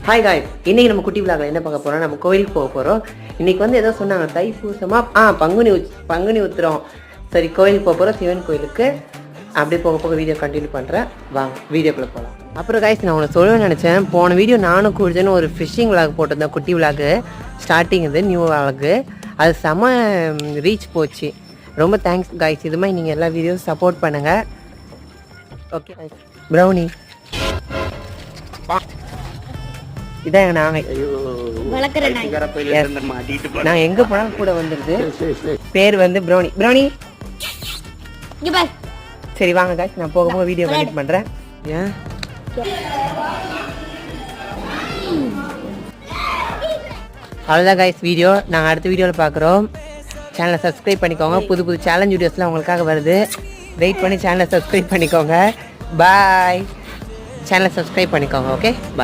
Hi காய், இன்னைக்கு நம்ம குட்டி விழாவில் என்ன பார்க்க போகிறோம், நம்ம கோயிலுக்கு போக போகிறோம். இன்னைக்கு வந்து ஏதோ சொன்னாங்க தைப்பூசமாக பங்குனி உத்திரம். சரி, கோயிலுக்கு போக போகிறோம், சிவன் கோயிலுக்கு. அப்படியே போக போக வீடியோ கண்டினியூ பண்ணுறேன். வாங்க வீடியோக்குள்ளே போகலாம். அப்புறம் காய்ஸ், நான் உங்களை சொல்லணும்னு நினச்சேன். போன வீடியோ நானும் கூடுதுன்னு ஒரு ஃபிஷ்ஷிங் விளாக் போட்டிருந்தேன், குட்டி விளாக்கு. ஸ்டார்டிங் இது நியூ விளாக்கு. அது செம ரீச் போச்சு. ரொம்ப தேங்க்ஸ் காய்ஸ். இது மாதிரி நீங்கள் எல்லா வீடியோவும் சப்போர்ட் பண்ணுங்கள். ஓகே ப்ரௌனி, இதான் நாங்கள் நான் எங்கே போனாலும் கூட வந்துடுது. பேர் வந்து ப்ரௌனி. ப்ரௌனி சரி வாங்க காய்ஸ், நான் போக போக வீடியோ கனெக்ட் பண்ணுறேன். ஏன் அவ்வளோதான் காய்ஸ் வீடியோ. நாங்கள் அடுத்த வீடியோவில் பார்க்குறோம். சேனலை சப்ஸ்கிரைப் பண்ணிக்கோங்க. புது புது சேலஞ்ச் வீடியோஸ்லாம் உங்களுக்காக வருது. வெயிட் பண்ணி சேனலை சப்ஸ்கிரைப் பண்ணிக்கோங்க. பாய். சேனலை சப்ஸ்கிரைப் பண்ணிக்கோங்க. Okay bye.